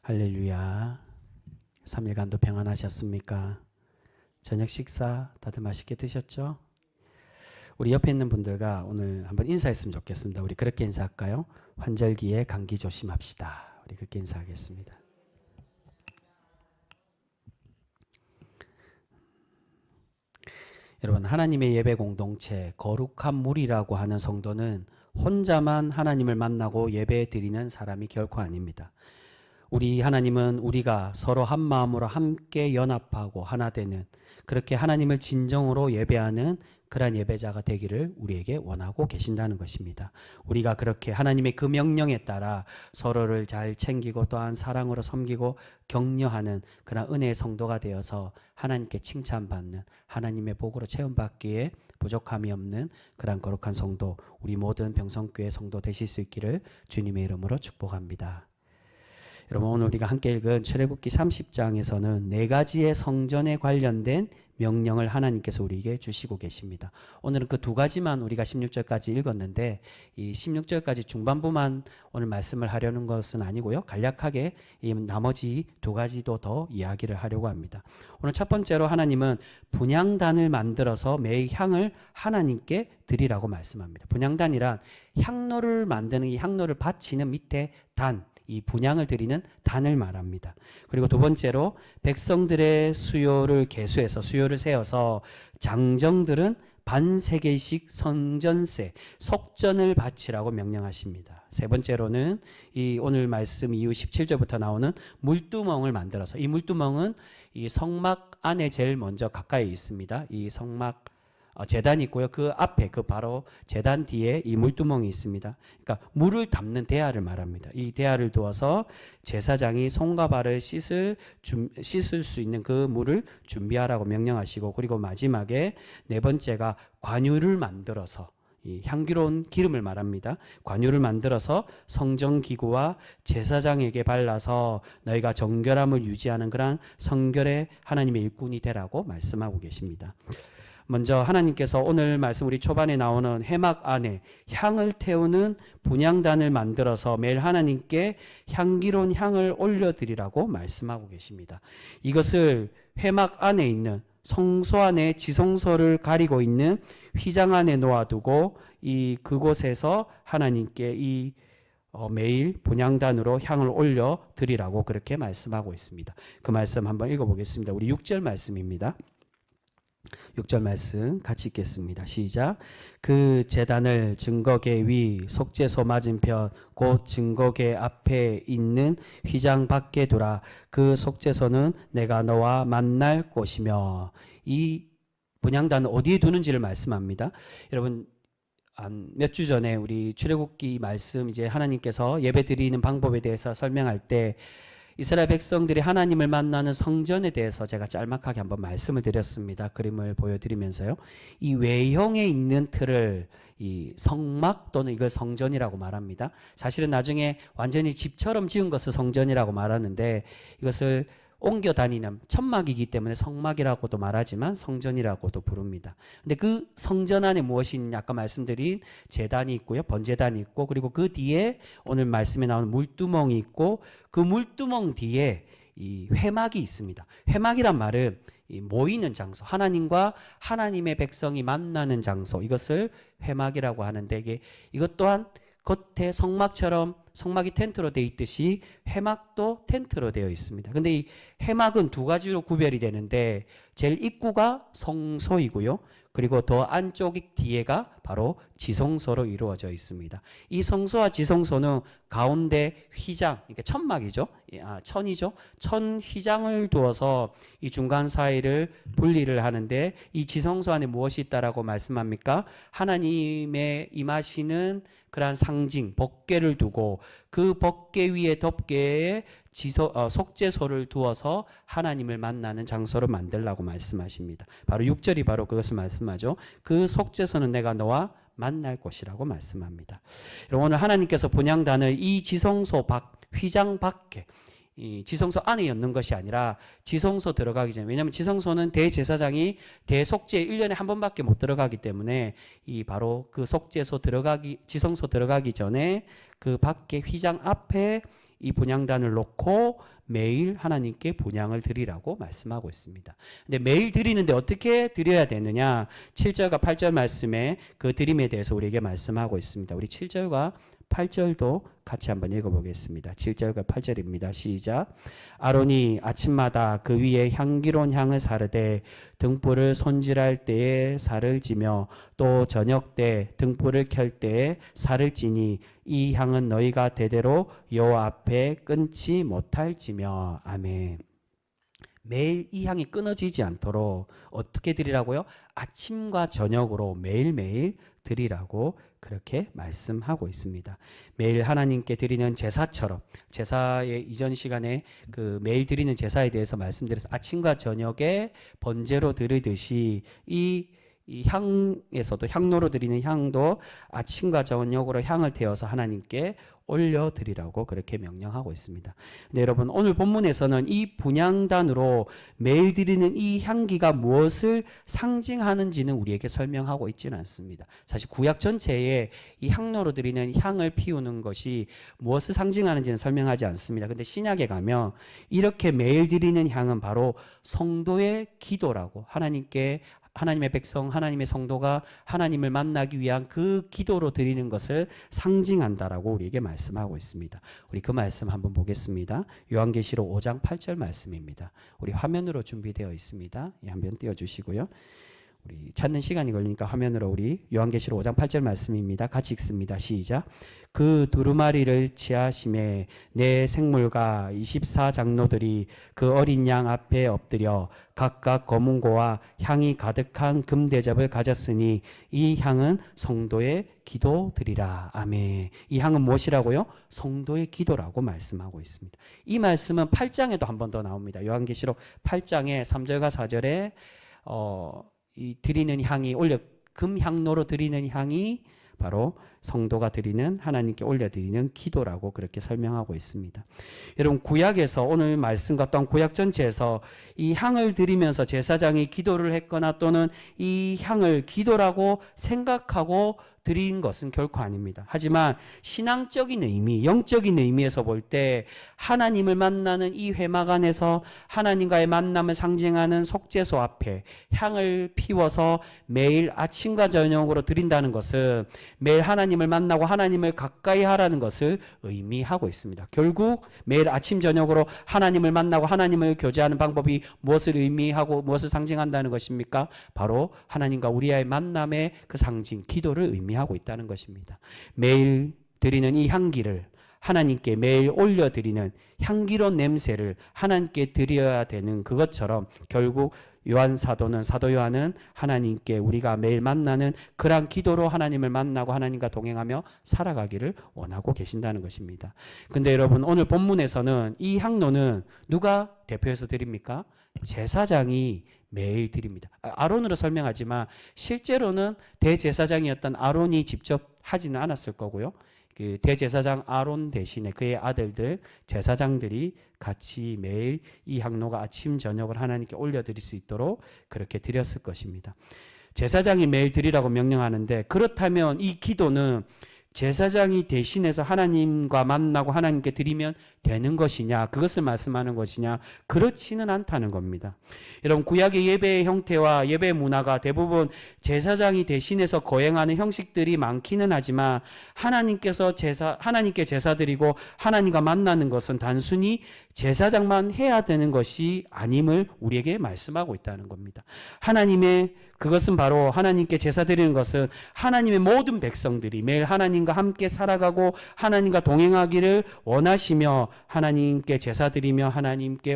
할렐루야. 3일간도 평안하셨습니까? 저녁 식사 다들 맛있게 드셨죠? 우리 옆에 있는 분들과 오늘 한번 인사했으면 좋겠습니다. 우리 그렇게 인사할까요? 환절기에 감기 조심합시다. 우리 그렇게 인사하겠습니다. 여러분, 하나님의 예배 공동체 거룩한 무리라고 하는 성도는 혼자만 하나님을 만나고 예배 드리는 사람이 결코 아닙니다. 우리 하나님은 우리가 서로 한 마음으로 함께 연합하고 하나 되는, 그렇게 하나님을 진정으로 예배하는 그러한 예배자가 되기를 우리에게 원하고 계신다는 것입니다. 우리가 그렇게 하나님의 그 명령에 따라 서로를 잘 챙기고 또한 사랑으로 섬기고 격려하는 그런 은혜의 성도가 되어서 하나님께 칭찬받는, 하나님의 복으로 체험받기에 부족함이 없는 그런 거룩한 성도, 우리 모든 병성교회 성도 되실 수 있기를 주님의 이름으로 축복합니다. 여러분, 오늘 우리가 함께 읽은 출애굽기 30장에서는 4가지의 성전에 관련된 명령을 하나님께서 우리에게 주시고 계십니다. 오늘은 그 2가지만 우리가 16절까지 읽었는데, 이 16절까지 중반부만 오늘 말씀을 하려는 것은 아니고요, 간략하게 이 나머지 2가지도 더 이야기를 하려고 합니다. 오늘 첫 번째로 하나님은 분향단을 만들어서 매일 향을 하나님께 드리라고 말씀합니다. 분향단이란 향로를 만드는, 이 향로를 바치는 밑에 단, 이 분향을 드리는 단을 말합니다. 그리고 두 번째로 백성들의 수요를 계수해서, 수요를 세어서 장정들은 반세겔씩 성전세, 속전을 바치라고 명령하십니다. 세 번째로는 이 오늘 말씀 이후 17절부터 나오는 물두멍을 만들어서, 이 물두멍은 이 성막 안에 제일 먼저 가까이 있습니다. 이 성막 제단이 있고요. 그 앞에, 그 바로 제단 뒤에 이 물두멍이 있습니다. 그러니까 물을 담는 대야를 말합니다. 이 대야를 두어서 제사장이 손과 발을 씻을 수 있는 그 물을 준비하라고 명령하시고, 그리고 마지막에 네 번째가 관유를 만들어서, 이 향기로운 기름을 말합니다. 관유를 만들어서 성전기구와 제사장에게 발라서 너희가 정결함을 유지하는 그러한 성결의 하나님의 일꾼이 되라고 말씀하고 계십니다. 먼저 하나님께서 오늘 말씀 우리 초반에 나오는 회막 안에 향을 태우는 분향단을 만들어서 매일 하나님께 향기로운 향을 올려드리라고 말씀하고 계십니다. 이것을 회막 안에 있는 성소 안에 지성소를 가리고 있는 휘장 안에 놓아두고 그곳에서 하나님께 매일 분향단으로 향을 올려드리라고 그렇게 말씀하고 있습니다. 그 말씀 한번 읽어보겠습니다. 우리 6절 말씀입니다. 6절 말씀 같이 읽겠습니다. 시작. 그 제단을 증거계 위 속죄소 맞은편 곧 증거계 앞에 있는 휘장 밖에 두라. 그 속죄소는 내가 너와 만날 곳이며. 이 분향단을 어디에 두는지를 말씀합니다. 여러분, 몇 주 전에 우리 출애굽기 말씀, 이제 하나님께서 예배 드리는 방법에 대해서 설명할 때 이스라엘 백성들이 하나님을 만나는 성전에 대해서 제가 짤막하게 한번 말씀을 드렸습니다. 그림을 보여드리면서요. 이 외형에 있는 틀을 이 성막 또는 이걸 성전이라고 말합니다. 사실은 나중에 완전히 집처럼 지은 것을 성전이라고 말하는데, 이것을 옮겨 다니는 천막이기 때문에 성막이라고도 말하지만 성전이라고도 부릅니다. 근데 그 성전 안에 무엇이 있냐, 아까 말씀드린 제단이 있고요, 번제단이 있고, 그리고 그 뒤에 오늘 말씀에 나오는 물두멍이 있고, 그 물두멍 뒤에 이 회막이 있습니다. 회막이란 말은 이 모이는 장소, 하나님과 하나님의 백성이 만나는 장소, 이것을 회막이라고 하는데, 이것 또한 겉에 성막처럼, 성막이 텐트로 되어 있듯이 회막도 텐트로 되어 있습니다. 근데 이 회막은 2가지로 구별이 되는데, 제일 입구가 성소이고요, 그리고 더 안쪽 뒤에가 바로 지성소로 이루어져 있습니다. 이 성소와 지성소는 가운데 휘장, 그러니까 천막이죠, 천이죠, 천 휘장을 두어서 이 중간 사이를 분리를 하는데, 이 지성소 안에 무엇이 있다라고 말씀합니까? 하나님의 임하시는 그러한 상징, 법궤를 두고 그 법궤 위에 덮개에 속죄소를 두어서 하나님을 만나는 장소를 만들라고 말씀하십니다. 바로 6절이 바로 그것을 말씀하죠. 그 속죄소는 내가 너와 만날 곳이라고 말씀합니다. 여러분, 오늘 하나님께서 분향단을 이 지성소 휘장 밖에, 이 지성소 안에 였는 것이 아니라 지성소 들어가기 전에, 왜냐하면 지성소는 대제사장이 대속죄 1년에 한 번밖에 못 들어가기 때문에 이 바로 그 속죄소 지성소 들어가기 전에 그 밖에 휘장 앞에 이 분향단을 놓고 매일 하나님께 분향을 드리라고 말씀하고 있습니다. 근데 매일 드리는데 어떻게 드려야 되느냐? 7절과 8절 말씀에 그 드림에 대해서 우리에게 말씀하고 있습니다. 우리 7절과 8절도 같이 한번 읽어보겠습니다. 7절과 8절입니다. 시작. 아론이 아침마다 그 위에 향기로운 향을 사르되 등불을 손질할 때에 살을 찌며 또 저녁 때 등불을 켤 때에 살을 찌니 이 향은 너희가 대대로 여호와 앞에 끊지 못할지며. 아멘. 매일 이 향이 끊어지지 않도록 어떻게 드리라고요? 아침과 저녁으로 매일매일 드리라고 그렇게 말씀하고 있습니다. 매일 하나님께 드리는 제사처럼, 제사의 이전 시간에 그 매일 드리는 제사에 대해서 말씀드려서 아침과 저녁에 번제로 드리듯이 이 향에서도 향로로 드리는 향도 아침과 저녁으로 향을 태워서 하나님께 올려드리라고 그렇게 명령하고 있습니다. 근데 여러분, 오늘 본문에서는 이 분향단으로 매일 드리는 이 향기가 무엇을 상징하는지는 우리에게 설명하고 있지는 않습니다. 사실 구약 전체에 이 향로로 드리는 향을 피우는 것이 무엇을 상징하는지는 설명하지 않습니다. 근데 신약에 가면 이렇게 매일 드리는 향은 바로 성도의 기도라고, 하나님의 백성, 하나님의 성도가 하나님을 만나기 위한 그 기도로 드리는 것을 상징한다라고 우리에게 말씀하고 있습니다. 우리 그 말씀 한번 보겠습니다. 요한계시록 5장 8절 말씀입니다. 우리 화면으로 준비되어 있습니다. 한번 띄워주시고요. 우리 찾는 시간이 걸리니까 화면으로 우리 요한계시록 5장 8절 말씀입니다. 같이 읽습니다. 시작. 그 두루마리를 취하심에 내 생물과 24장로들이 그 어린 양 앞에 엎드려 각각 검은고와 향이 가득한 금대접을 가졌으니 이 향은 성도의 기도드리라. 아멘. 이 향은 무엇이라고요? 성도의 기도라고 말씀하고 있습니다. 이 말씀은 8장에도 한 번 더 나옵니다. 요한계시록 8장에 3절과 4절에 이 드리는 향이 금향로로 드리는 향이 바로 성도가 드리는, 하나님께 올려드리는 기도라고 그렇게 설명하고 있습니다. 여러분, 구약에서 오늘 말씀과 또한 구약 전체에서 이 향을 드리면서 제사장이 기도를 했거나 또는 이 향을 기도라고 생각하고 드린 것은 결코 아닙니다. 하지만 신앙적인 의미, 영적인 의미에서 볼 때 하나님을 만나는 이 회막 안에서 하나님과의 만남을 상징하는 속죄소 앞에 향을 피워서 매일 아침과 저녁으로 드린다는 것은 매일 하나님을 만나고 하나님을 가까이 하라는 것을 의미하고 있습니다. 결국 매일 아침 저녁으로 하나님을 만나고 하나님을 교제하는 방법이 무엇을 의미하고 무엇을 상징한다는 것입니까? 바로 하나님과 우리의 만남의 그 상징, 기도를 의미하고 있다는 것입니다. 매일 드리는 이 향기를 하나님께 매일 올려드리는 향기로운 냄새를 하나님께 드려야 되는 그것처럼 결국 사도 요한은 하나님께 우리가 매일 만나는 그러한 기도로 하나님을 만나고 하나님과 동행하며 살아가기를 원하고 계신다는 것입니다. 근데 여러분, 오늘 본문에서는 이 향로는 누가 대표해서 드립니까? 제사장이 매일 드립니다. 아론으로 설명하지만 실제로는 대제사장이었던 아론이 직접 하지는 않았을 거고요. 그 대제사장 아론 대신에 그의 아들들 제사장들이 같이 매일 이 향로가 아침 저녁을 하나님께 올려드릴 수 있도록 그렇게 드렸을 것입니다. 제사장이 매일 드리라고 명령하는데, 그렇다면 이 기도는 제사장이 대신해서 하나님과 만나고 하나님께 드리면 되는 것이냐, 그것을 말씀하는 것이냐? 그렇지는 않다는 겁니다. 여러분, 구약의 예배의 형태와 예배 문화가 대부분 제사장이 대신해서 거행하는 형식들이 많기는 하지만 하나님께 제사 드리고 하나님과 만나는 것은 단순히 제사장만 해야 되는 것이 아님을 우리에게 말씀하고 있다는 겁니다. 그것은 바로 하나님께 제사 드리는 것은 하나님의 모든 백성들이 매일 하나님과 함께 살아가고 하나님과 동행하기를 원하시며 하나님께 제사 드리며 하나님께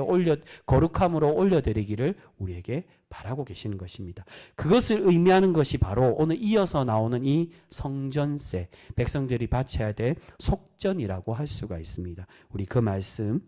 거룩함으로 올려드리기를 우리에게 바라고 계시는 것입니다. 그것을 의미하는 것이 바로 오늘 이어서 나오는 이 성전세, 백성들이 바쳐야 될 속전이라고 할 수가 있습니다. 우리 그 말씀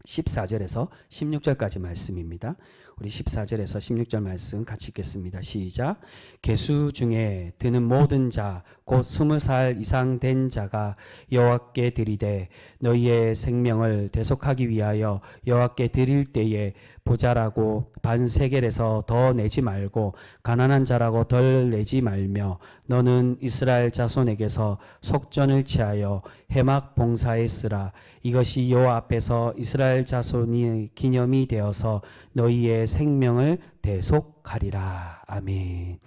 14절에서 16절까지 말씀입니다. 우리 14절에서 16절 말씀 같이 읽겠습니다. 시작. 계수 중에 드는 모든 자 곧 20살 이상 된 자가 여호와께 드리되 너희의 생명을 대속하기 위하여 여호와께 드릴 때에 부자라고 반세겔에서 더 내지 말고 가난한 자라고 덜 내지 말며 너는 이스라엘 자손에게서 속전을 취하여 회막 봉사에 쓰라. 이것이 여호와 앞에서 이스라엘 자손이 기념이 되어서 너희의 생명을 대속하리라. 아멘.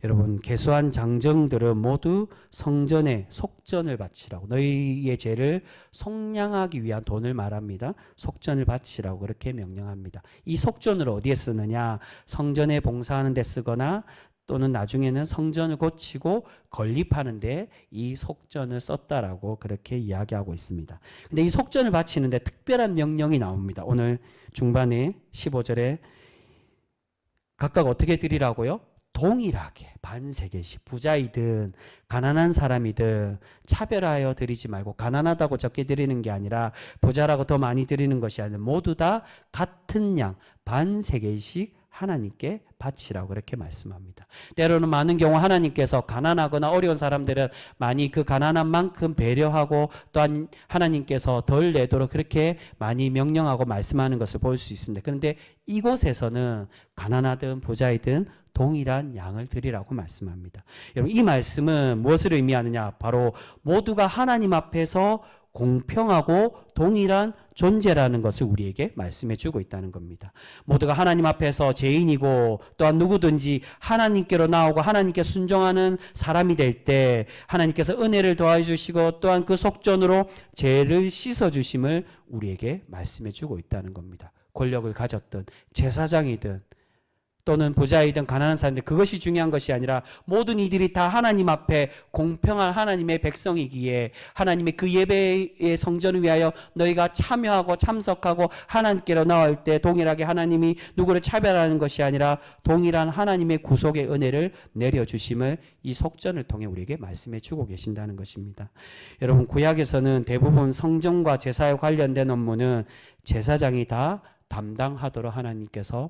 여러분, 계수한 장정들은 모두 성전에 속전을 바치라고, 너희의 죄를 속량하기 위한 돈을 말합니다. 속전을 바치라고 그렇게 명령합니다. 이 속전을 어디에 쓰느냐? 성전에 봉사하는 데 쓰거나 또는 나중에는 성전을 고치고 건립하는 데 이 속전을 썼다라고 그렇게 이야기하고 있습니다. 근데 이 속전을 바치는데 특별한 명령이 나옵니다. 오늘 중반에 15절에 각각 어떻게 드리라고요? 동일하게 반세겔씩, 부자이든 가난한 사람이든 차별하여 드리지 말고, 가난하다고 적게 드리는 게 아니라 부자라고 더 많이 드리는 것이 아니라 모두 다 같은 양 반세겔씩 하나님께 바치라고 그렇게 말씀합니다. 때로는 많은 경우 하나님께서 가난하거나 어려운 사람들은 많이 그 가난한 만큼 배려하고 또한 하나님께서 덜 내도록 그렇게 많이 명령하고 말씀하는 것을 볼 수 있습니다. 그런데 이곳에서는 가난하든 부자이든 동일한 양을 드리라고 말씀합니다. 여러분, 이 말씀은 무엇을 의미하느냐? 바로 모두가 하나님 앞에서 공평하고 동일한 존재라는 것을 우리에게 말씀해 주고 있다는 겁니다. 모두가 하나님 앞에서 죄인이고 또한 누구든지 하나님께로 나오고 하나님께 순종하는 사람이 될 때 하나님께서 은혜를 더해 주시고 또한 그 속전으로 죄를 씻어 주심을 우리에게 말씀해 주고 있다는 겁니다. 권력을 가졌든 제사장이든 또는 부자이든 가난한 사람들, 그것이 중요한 것이 아니라 모든 이들이 다 하나님 앞에 공평한 하나님의 백성이기에 하나님의 그 예배의 성전을 위하여 너희가 참여하고 참석하고 하나님께로 나올 때 동일하게 하나님이 누구를 차별하는 것이 아니라 동일한 하나님의 구속의 은혜를 내려주심을 이 속전을 통해 우리에게 말씀해 주고 계신다는 것입니다. 여러분, 구약에서는 대부분 성전과 제사에 관련된 업무는 제사장이 다 담당하도록 하나님께서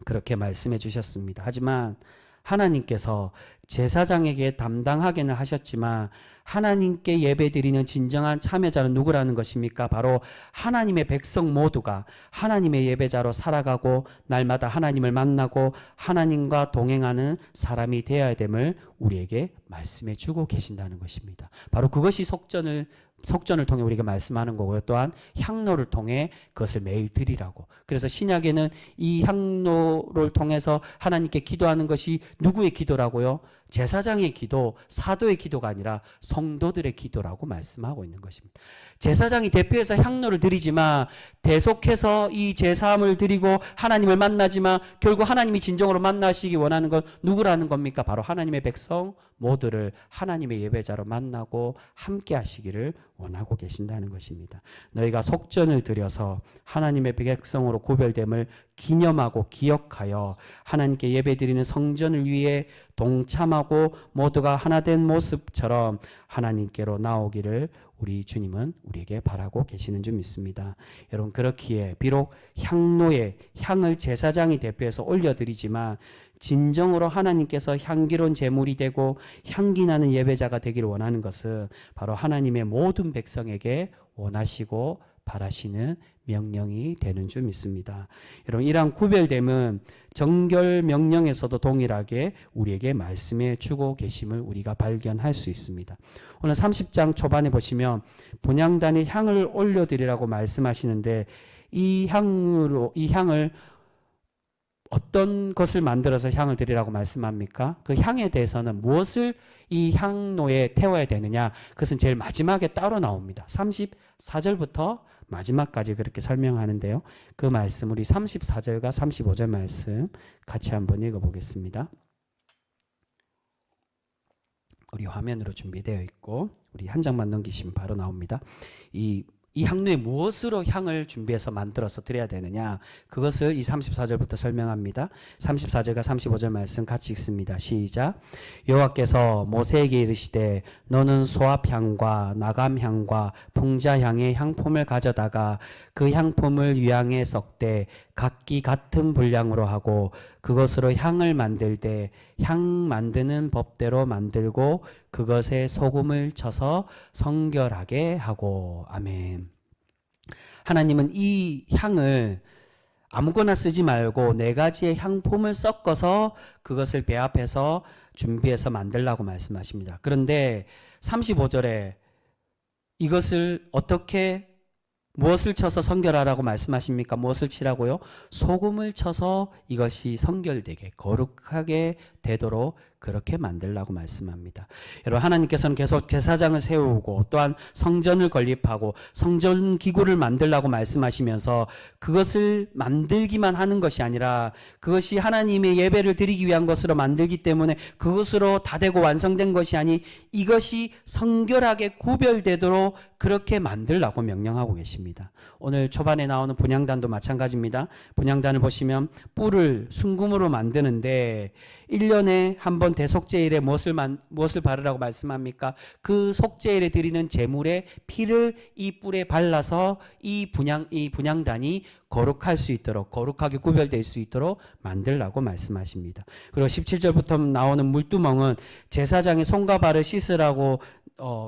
그렇게 말씀해 주셨습니다. 하지만 하나님께서 제사장에게 담당하게는 하셨지만 하나님께 예배드리는 진정한 참여자는 누구라는 것입니까? 바로 하나님의 백성 모두가 하나님의 예배자로 살아가고 날마다 하나님을 만나고 하나님과 동행하는 사람이 되어야 됨을 우리에게 말씀해 주고 계신다는 것입니다. 바로 그것이 속전을 통해 우리가 말씀하는 거고요. 또한 향로를 통해 그것을 매일 드리라고. 그래서 신약에는 이 향로를 통해서 하나님께 기도하는 것이 누구의 기도라고요? 제사장의 기도, 사도의 기도가 아니라 성도들의 기도라고 말씀하고 있는 것입니다. 제사장이 대표해서 향로를 드리지만 대속해서 이 제사함을 드리고 하나님을 만나지만 결국 하나님이 진정으로 만나시기 원하는 건 누구라는 겁니까? 바로 하나님의 백성 모두를 하나님의 예배자로 만나고 함께 하시기를 원하고 계신다는 것입니다. 너희가 속전을 드려서 하나님의 백성으로 구별됨을 기념하고 기억하여 하나님께 예배드리는 성전을 위해 동참하고 모두가 하나된 모습처럼 하나님께로 나오기를 우리 주님은 우리에게 바라고 계시는 줄 믿습니다. 여러분, 그렇기에 비록 향로에 향을 제사장이 대표해서 올려드리지만 진정으로 하나님께서 향기로운 제물이 되고 향기 나는 예배자가 되기를 원하는 것은 바로 하나님의 모든 백성에게 원하시고 바라시는 명령이 되는 줄 믿습니다. 여러분, 이러한 구별됨은 정결 명령에서도 동일하게 우리에게 말씀해 주고 계심을 우리가 발견할 수 있습니다. 오늘 30장 초반에 보시면 분향단에 향을 올려드리라고 말씀하시는데 이 향을 어떤 것을 만들어서 향을 드리라고 말씀합니까? 그 향에 대해서는 무엇을 이 향로에 태워야 되느냐? 그것은 제일 마지막에 따로 나옵니다. 34절부터 마지막까지 그렇게 설명하는데요. 그 말씀 우리 34절과 35절 말씀 같이 한번 읽어보겠습니다. 우리 화면으로 준비되어 있고 우리 한 장만 넘기시면 바로 나옵니다. 이 향로에 무엇으로 향을 준비해서 만들어서 드려야 되느냐, 그것을 이 34절부터 설명합니다. 34절과 35절 말씀 같이 읽습니다. 시작. 여호와께서 모세에게 이르시되 너는 소합향과 나감향과 풍자향의 향품을 가져다가 그 향품을 유향에 섞되 각기 같은 분량으로 하고 그것으로 향을 만들되 향 만드는 법대로 만들고 그것에 소금을 쳐서 성결하게 하고. 아멘. 하나님은 이 향을 아무거나 쓰지 말고 네 가지의 향품을 섞어서 그것을 배 앞에서 준비해서 만들라고 말씀하십니다. 그런데 35절에 이것을 어떻게 무엇을 쳐서 성결하라고 말씀하십니까? 무엇을 치라고요? 소금을 쳐서 이것이 성결되게 거룩하게 되도록 그렇게 만들라고 말씀합니다. 여러분, 하나님께서는 계속 제사장을 세우고 또한 성전을 건립하고 성전 기구를 만들라고 말씀하시면서 그것을 만들기만 하는 것이 아니라 그것이 하나님의 예배를 드리기 위한 것으로 만들기 때문에 그것으로 다 되고 완성된 것이 아니 이것이 성결하게 구별되도록 그렇게 만들라고 명령하고 계십니다. 오늘 초반에 나오는 분향단도 마찬가지입니다. 분향단을 보시면 뿔을 순금으로 만드는데 1년에 한 번 대속제일에 무엇을 바르라고 말씀합니까? 그 속제일에 드리는 제물의 피를 이 뿔에 발라서 이 분향단이 거룩할 수 있도록 거룩하게 구별될 수 있도록 만들라고 말씀하십니다. 그리고 17절부터 나오는 물두멍은 제사장의 손과 발을 씻으라고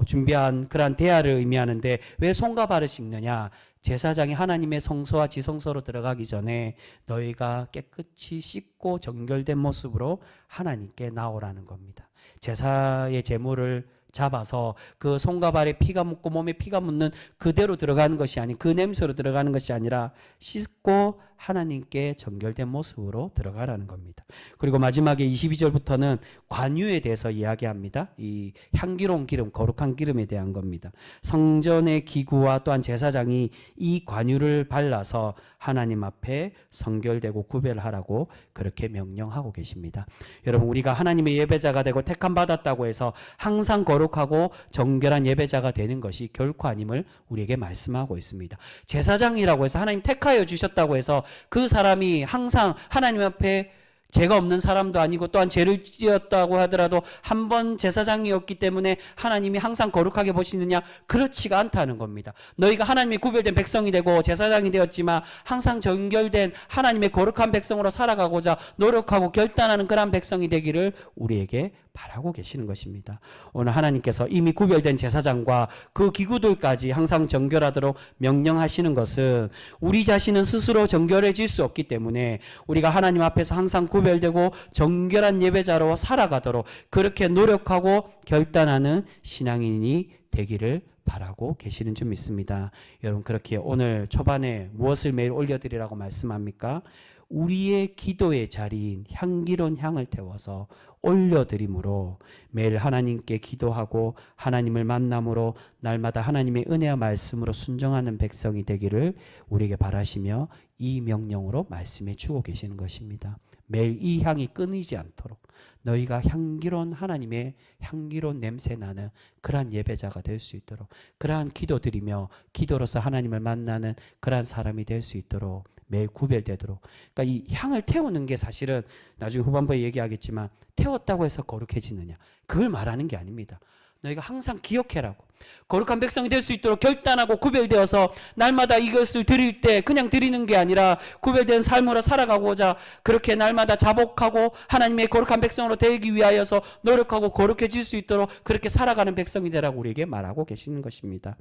준비한 그러한 대야를 의미하는데 왜 손과 발을 씻느냐? 제사장이 하나님의 성소와 지성소로 들어가기 전에 너희가 깨끗이 씻고 정결된 모습으로 하나님께 나오라는 겁니다. 제사의 제물을 잡아서 그 손과 발에 피가 묻고 몸에 피가 묻는 그대로 들어가는 것이 아닌 그 냄새로 들어가는 것이 아니라 씻고 하나님께 정결된 모습으로 들어가라는 겁니다. 그리고 마지막에 22절부터는 관유에 대해서 이야기합니다. 이 향기로운 기름, 거룩한 기름에 대한 겁니다. 성전의 기구와 또한 제사장이 이 관유를 발라서 하나님 앞에 성결되고 구별하라고 그렇게 명령하고 계십니다. 여러분, 우리가 하나님의 예배자가 되고 택함 받았다고 해서 항상 거룩하고 정결한 예배자가 되는 것이 결코 아님을 우리에게 말씀하고 있습니다. 제사장이라고 해서 하나님 택하여 주셨다고 해서 그 사람이 항상 하나님 앞에 죄가 없는 사람도 아니고 또한 죄를 지었다고 하더라도 한 번 제사장이었기 때문에 하나님이 항상 거룩하게 보시느냐? 그렇지가 않다는 겁니다. 너희가 하나님의 구별된 백성이 되고 제사장이 되었지만 항상 정결된 하나님의 거룩한 백성으로 살아가고자 노력하고 결단하는 그런 백성이 되기를 우리에게 바라고 계시는 것입니다. 오늘 하나님께서 이미 구별된 제사장과 그 기구들까지 항상 정결하도록 명령하시는 것은 우리 자신은 스스로 정결해질 수 없기 때문에 우리가 하나님 앞에서 항상 구별되고 정결한 예배자로 살아가도록 그렇게 노력하고 결단하는 신앙인이 되기를 바라고 계시는 줄 믿습니다. 여러분, 그렇게 오늘 초반에 무엇을 매일 올려드리라고 말씀합니까? 우리의 기도의 자리인 향기로운 향을 태워서 올려드림으로 매일 하나님께 기도하고 하나님을 만남으로 날마다 하나님의 은혜와 말씀으로 순종하는 백성이 되기를 우리에게 바라시며 이 명령으로 말씀해 주고 계시는 것입니다. 매일 이 향이 끊이지 않도록 너희가 향기로운 하나님의 향기로운 냄새 나는 그러한 예배자가 될 수 있도록 그러한 기도드리며 기도로서 하나님을 만나는 그러한 사람이 될 수 있도록 매일 구별되도록. 그러니까 이 향을 태우는 게 사실은 나중에 후반부에 얘기하겠지만 태웠다고 해서 거룩해지느냐, 그걸 말하는 게 아닙니다. 너희가 항상 기억해라고. 거룩한 백성이 될 수 있도록 결단하고 구별되어서 날마다 이것을 드릴 때 그냥 드리는 게 아니라 구별된 삶으로 살아가고자 그렇게 날마다 자복하고 하나님의 거룩한 백성으로 되기 위하여서 노력하고 거룩해질 수 있도록 그렇게 살아가는 백성이 되라고 우리에게 말하고 계시는 것입니다.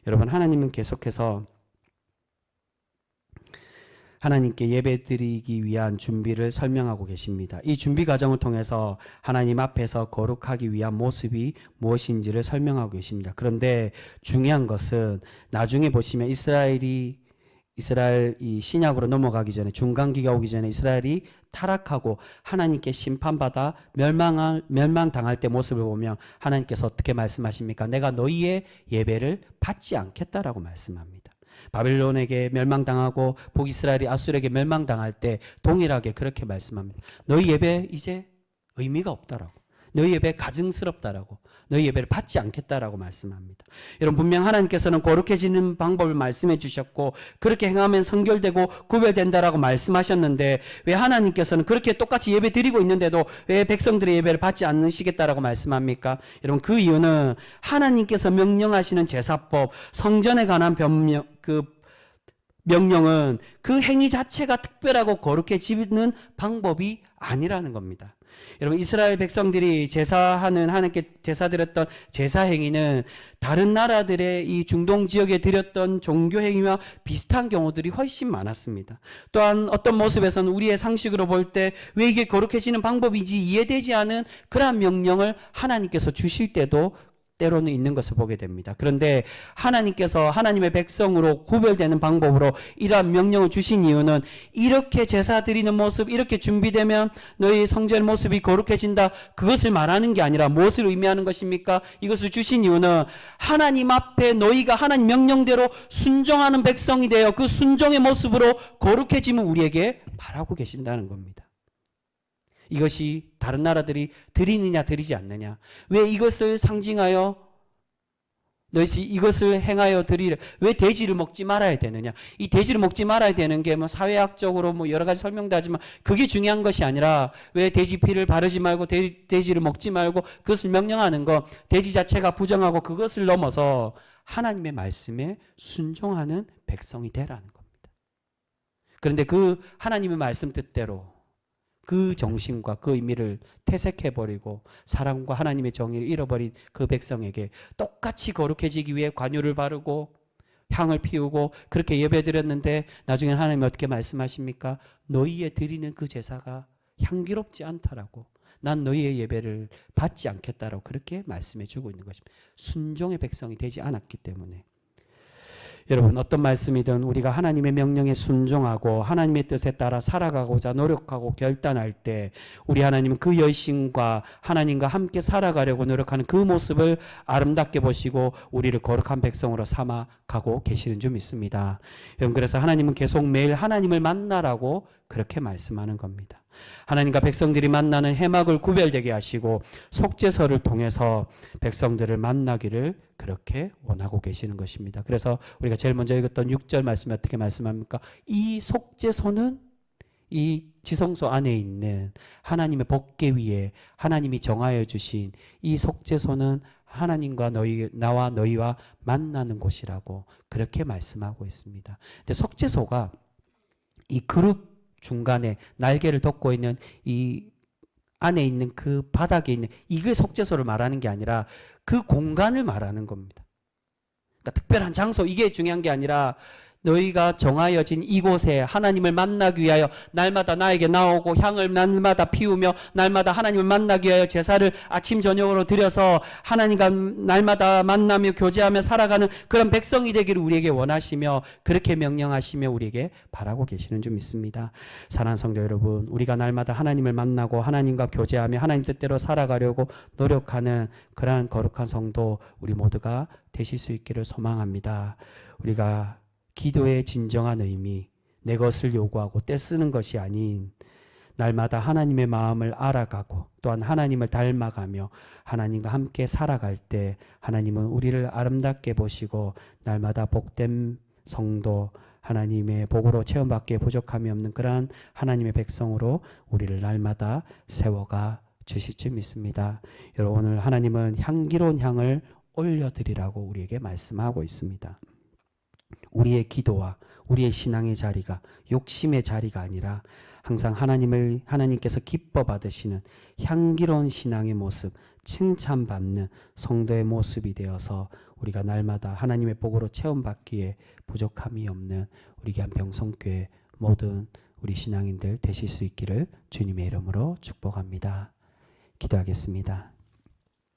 여러분, 하나님은 계속해서 하나님께 예배드리기 위한 준비를 설명하고 계십니다. 이 준비 과정을 통해서 하나님 앞에서 거룩하기 위한 모습이 무엇인지를 설명하고 계십니다. 그런데 중요한 것은 나중에 보시면 이스라엘 이 신약으로 넘어가기 전에 중간기가 오기 전에 이스라엘이 타락하고 하나님께 심판받아 멸망당할 때 모습을 보면 하나님께서 어떻게 말씀하십니까? 내가 너희의 예배를 받지 않겠다라고 말씀합니다. 바벨론에게 멸망당하고 북이스라엘이 아수르에게 멸망당할 때 동일하게 그렇게 말씀합니다. 너희 예배 이제 의미가 없다라고. 너희 예배 가증스럽다라고. 너희 예배를 받지 않겠다라고 말씀합니다. 여러분, 분명 하나님께서는 거룩해지는 방법을 말씀해 주셨고 그렇게 행하면 성결되고 구별된다라고 말씀하셨는데 왜 하나님께서는 그렇게 똑같이 예배 드리고 있는데도 왜 백성들의 예배를 받지 않으시겠다라고 말씀합니까? 여러분, 그 이유는 하나님께서 명령하시는 제사법, 성전에 관한 명령은 그 행위 자체가 특별하고 거룩해지는 방법이 아니라는 겁니다. 여러분, 이스라엘 백성들이 제사하는, 하나님께 제사 드렸던 제사 행위는 다른 나라들의 이 중동 지역에 드렸던 종교 행위와 비슷한 경우들이 훨씬 많았습니다. 또한 어떤 모습에서는 우리의 상식으로 볼 때 왜 이게 거룩해지는 방법인지 이해되지 않은 그러한 명령을 하나님께서 주실 때도 때로는 있는 것을 보게 됩니다. 그런데 하나님께서 하나님의 백성으로 구별되는 방법으로 이러한 명령을 주신 이유는 이렇게 제사 드리는 모습, 이렇게 준비되면 너희 성전 모습이 거룩해진다, 그것을 말하는 게 아니라 무엇을 의미하는 것입니까? 이것을 주신 이유는 하나님 앞에 너희가 하나님 명령대로 순종하는 백성이 되어 그 순종의 모습으로 거룩해짐을 우리에게 바라고 계신다는 겁니다. 이것이 다른 나라들이 드리느냐 드리지 않느냐, 왜 이것을 상징하여 너희 이것을 행하여 드리려, 왜 돼지를 먹지 말아야 되느냐, 이 돼지를 먹지 말아야 되는 게 뭐 사회학적으로 뭐 여러 가지 설명도 하지만 그게 중요한 것이 아니라 왜 돼지 피를 바르지 말고 돼지를 먹지 말고 그것을 명령하는 것, 돼지 자체가 부정하고 그것을 넘어서 하나님의 말씀에 순종하는 백성이 되라는 겁니다. 그런데 그 하나님의 말씀 뜻대로 그 정신과 그 의미를 퇴색해버리고 사랑과 하나님의 정의를 잃어버린 그 백성에게 똑같이 거룩해지기 위해 관유를 바르고 향을 피우고 그렇게 예배드렸는데 나중에 하나님이 어떻게 말씀하십니까? 너희의 드리는 그 제사가 향기롭지 않다라고, 난 너희의 예배를 받지 않겠다라고 그렇게 말씀해 주고 있는 것입니다. 순종의 백성이 되지 않았기 때문에. 여러분, 어떤 말씀이든 우리가 하나님의 명령에 순종하고 하나님의 뜻에 따라 살아가고자 노력하고 결단할 때 우리 하나님은 그 열심과 하나님과 함께 살아가려고 노력하는 그 모습을 아름답게 보시고 우리를 거룩한 백성으로 삼아 가고 계시는 줄 믿습니다. 여러분, 그래서 하나님은 계속 매일 하나님을 만나라고 그렇게 말씀하는 겁니다. 하나님과 백성들이 만나는 해막을 구별되게 하시고 속죄서를 통해서 백성들을 만나기를 그렇게 원하고 계시는 것입니다. 그래서 우리가 제일 먼저 읽었던 6절 말씀이 어떻게 말씀합니까? 이 속죄소는 이 지성소 안에 있는 하나님의 법궤 위에 하나님이 정하여 주신 이 속죄소는 하나님과 나와 너희와 만나는 곳이라고 그렇게 말씀하고 있습니다. 근데 속죄소가 이 그룹 중간에 날개를 덮고 있는 이 안에 있는 그 바닥에 있는 이게 속죄소를 말하는 게 아니라 그 공간을 말하는 겁니다. 그러니까 특별한 장소, 이게 중요한 게 아니라 너희가 정하여진 이곳에 하나님을 만나기 위하여 날마다 나에게 나오고 향을 날마다 피우며 날마다 하나님을 만나기 위하여 제사를 아침 저녁으로 드려서 하나님과 날마다 만나며 교제하며 살아가는 그런 백성이 되기를 우리에게 원하시며 그렇게 명령하시며 우리에게 바라고 계시는 줄 믿습니다. 사랑하는 성도 여러분, 우리가 날마다 하나님을 만나고 하나님과 교제하며 하나님 뜻대로 살아가려고 노력하는 그러한 거룩한 성도 우리 모두가 되실 수 있기를 소망합니다. 우리가 기도의 진정한 의미, 내 것을 요구하고 떼쓰는 것이 아닌 날마다 하나님의 마음을 알아가고 또한 하나님을 닮아가며 하나님과 함께 살아갈 때 하나님은 우리를 아름답게 보시고 날마다 복된 성도, 하나님의 복으로 체험받기에 부족함이 없는 그러한 하나님의 백성으로 우리를 날마다 세워가 주실 줄 믿습니다. 여러분, 오늘 하나님은 향기로운 향을 올려드리라고 우리에게 말씀하고 있습니다. 우리의 기도와 우리의 신앙의 자리가 욕심의 자리가 아니라 항상 하나님께서 기뻐 받으시는 향기로운 신앙의 모습, 칭찬받는 성도의 모습이 되어서 우리가 날마다 하나님의 복으로 체험받기에 부족함이 없는 우리 한평성교회 모든 우리 신앙인들 되실 수 있기를 주님의 이름으로 축복합니다. 기도하겠습니다.